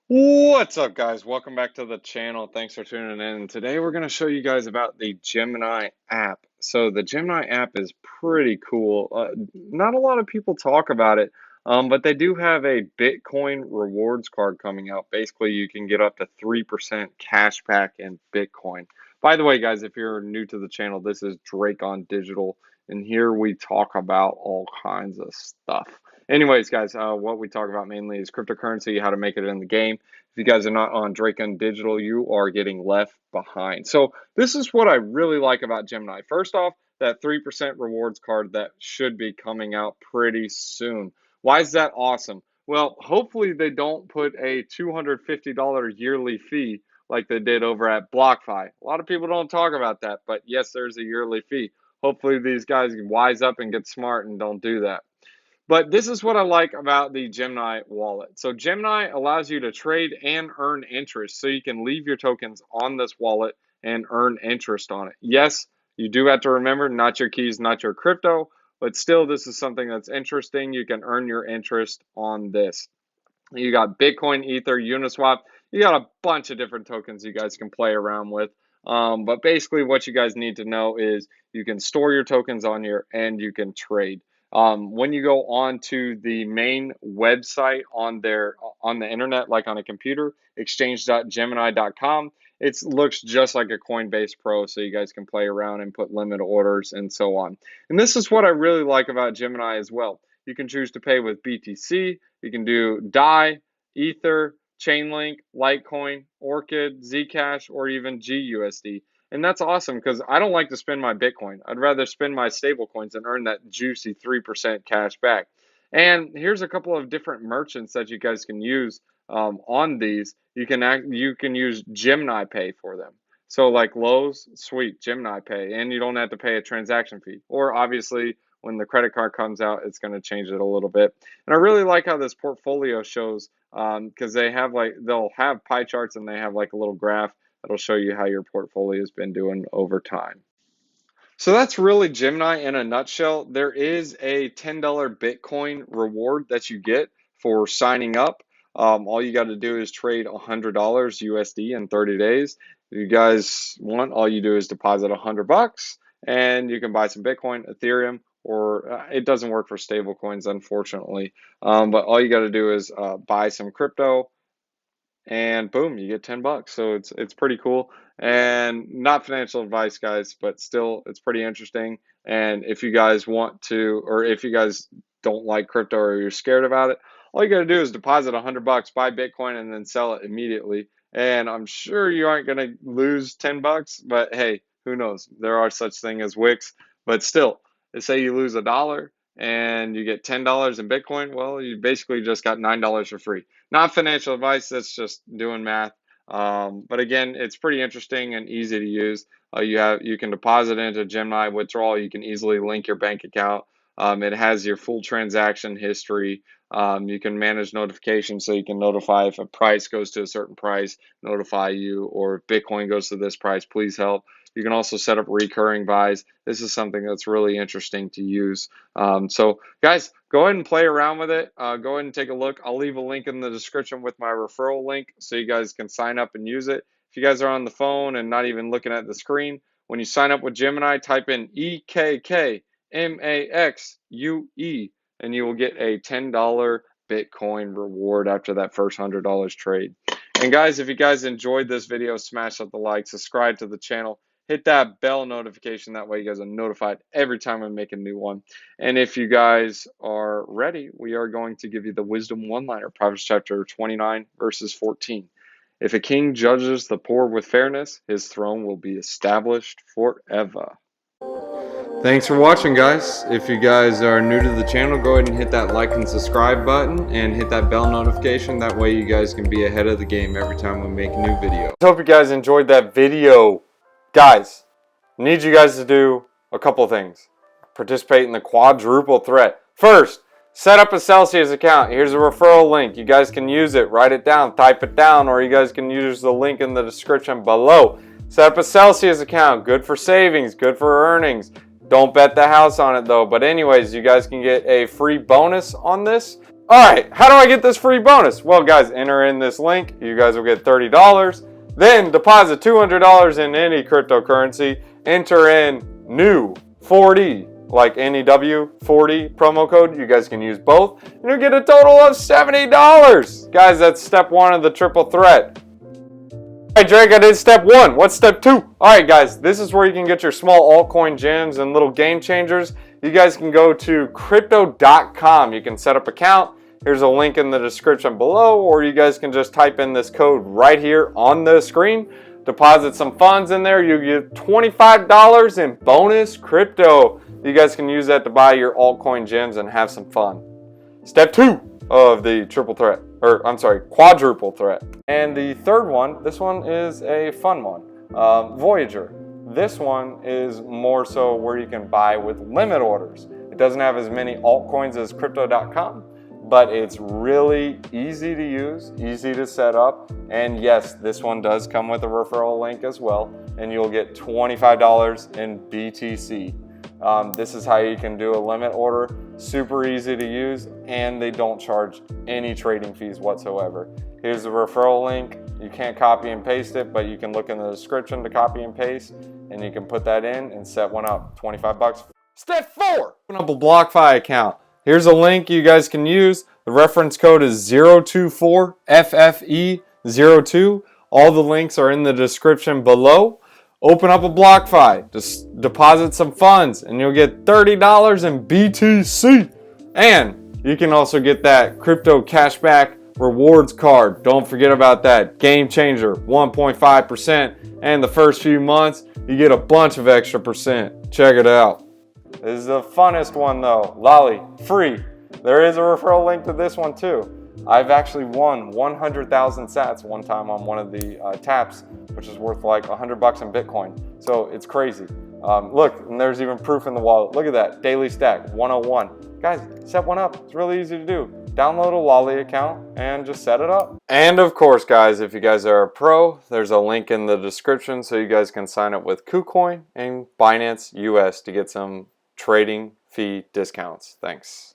What's up, guys? Welcome back to the channel. Thanks for tuning in. Today we're going to show you guys about the Gemini app. So the Gemini app is pretty cool. Not a lot of people talk about it, but they do have a Bitcoin rewards card coming out. Basically, you can get up to 3% cash back in Bitcoin. By the way, guys, if you're new to the channel, this is Drake on Digital, and here we talk about all kinds of stuff. Anyways, guys, what we talk about mainly is cryptocurrency, how to make it in the game. If you guys are not on Drake on Digital, you are getting left behind. So this is what I really like about Gemini. First off, that 3% rewards card that should be coming out pretty soon. Why is that awesome? Well, hopefully they don't put a $250 yearly fee like they did over at BLOCKFI. A lot of people don't talk about that, but yes, there's a yearly fee. Hopefully these guys wise up and get smart and don't do that. But this is what I like about the Gemini wallet. So Gemini allows you to trade and earn interest. So you can leave your tokens on this wallet and earn interest on it. Yes, you do have to remember, not your keys, not your crypto, but still this is something that's interesting. You can earn your interest on this. You got Bitcoin, Ether, Uniswap. You got a bunch of different tokens you guys can play around with. But basically what you guys need to know is you can store your tokens on here and you can trade. When you go on to the main website on the internet, like on a computer, exchange.gemini.com, it looks just like a Coinbase Pro, so you guys can play around and put limit orders and so on. And this is what I really like about Gemini as well. You can choose to pay with BTC, you can do DAI, Ether, Chainlink, Litecoin, Orchid, Zcash, or even GUSD. And that's awesome because I don't like to spend my Bitcoin. I'd rather spend my stable coins and earn that juicy 3% cash back. And here's a couple of different merchants that you guys can use on these. You can use Gemini Pay for them. So like Lowe's, sweet, Gemini Pay, and you don't have to pay a transaction fee. Or obviously, when the credit card comes out, it's going to change it a little bit. And I really like how this portfolio shows because they'll have pie charts and they have like a little graph that'll show you how your portfolio has been doing over time. So that's really Gemini in a nutshell. There is a $10 Bitcoin reward that you get for signing up. All you got to do is trade $100 USD in 30 days. If you guys want, all you do is deposit $100 and you can buy some Bitcoin, Ethereum, or it doesn't work for stable coins, unfortunately. But all you got to do is buy some crypto, and boom, you get $10. So it's pretty cool. And not financial advice, guys, but still it's pretty interesting. And if you guys want to, or if you guys don't like crypto or you're scared about it, all you got to do is deposit $100, buy Bitcoin, and then sell it immediately. And I'm sure you aren't going to lose $10, but hey, who knows? There are such thing as wicks, but still, say you lose $1 and you get $10 in Bitcoin, well, you basically just got $9 for free. Not financial advice, that's just doing math. But again, it's pretty interesting and easy to use. You can deposit into Gemini Withdrawal. You can easily link your bank account. It has your full transaction history. You can manage notifications, so you can notify if a price goes to a certain price, notify you, or if Bitcoin goes to this price, please help. You can also set up recurring buys. This is something that's really interesting to use. So guys, go ahead and play around with it. Go ahead and take a look. I'll leave a link in the description with my referral link so you guys can sign up and use it. If you guys are on the phone and not even looking at the screen, when you sign up with Gemini, type in EKKMAXUE and you will get a $10 Bitcoin reward after that first $100 trade. And guys, if you guys enjoyed this video, smash up the like, subscribe to the channel, hit that bell notification. That way you guys are notified every time I make a new one. And if you guys are ready, we are going to give you the wisdom one-liner, Proverbs chapter 29, verses 14. If a king judges the poor with fairness, his throne will be established forever. Thanks for watching, guys. If you guys are new to the channel, go ahead and hit that like and subscribe button and hit that bell notification. That way you guys can be ahead of the game every time we make a new video. I hope you guys enjoyed that video. Guys, I need you guys to do a couple things. Participate in the quadruple threat. First, set up a Celsius account. Here's a referral link. You guys can use it. Write it down. Type it down. Or you guys can use the link in the description below. Set up a Celsius account. Good for savings. Good for earnings. Don't bet the house on it though. But anyways, you guys can get a free bonus on this Alright, how do I get this free bonus? Well, guys, enter in this link. You guys will get $30. Then deposit $200 in any cryptocurrency. Enter in new 40, like NEW 40 promo code. You guys can use both. And you'll get a total of $70. Guys, that's step 1 of the triple threat. Alright, Drake, I did step 1. What's step 2? Alright, guys, this is where you can get your small altcoin gems and little game changers. You guys can go to crypto.com. You can set up an account. Here's a link in the description below, or you guys can just type in this code right here on the screen. Deposit some funds in there. You get $25 in bonus crypto. You guys can use that to buy your altcoin gems and have some fun. Step 2 of the triple threat, or I'm sorry, quadruple threat. And the third one, this one is a fun one, Voyager. This one is more so where you can buy with limit orders. It doesn't have as many altcoins as crypto.com, but it's really easy to use, easy to set up. And yes, this one does come with a referral link as well, and you'll get $25 in BTC. This is how you can do a limit order. Super easy to use, and they don't charge any trading fees whatsoever. Here's the referral link. You can't copy and paste it, but you can look in the description to copy and paste, and you can put that in and set one up. 25 bucks. Step 4, open up a BLOCKFI account. Here's a link you guys can use. The reference code is 024FFE02. All the links are in the description below. Open up a BLOCKFI, just deposit some funds, and you'll get $30 in BTC. And you can also get that crypto cashback rewards card. Don't forget about that. Game changer, 1.5%. And the first few months, you get a bunch of extra percent. Check it out. This is the funnest one though. Lolly, free. There is a referral link to this one too. I've actually won 100,000 sats one time on one of the taps, which is worth like $100 in Bitcoin. So it's crazy. Look, and there's even proof in the wallet. Look at that, daily stack, 101. Guys, set one up. It's really easy to do. Download a Lolly account and just set it up. And of course, guys, if you guys are a pro, there's a link in the description so you guys can sign up with KuCoin and Binance US to get some trading fee discounts. Thanks.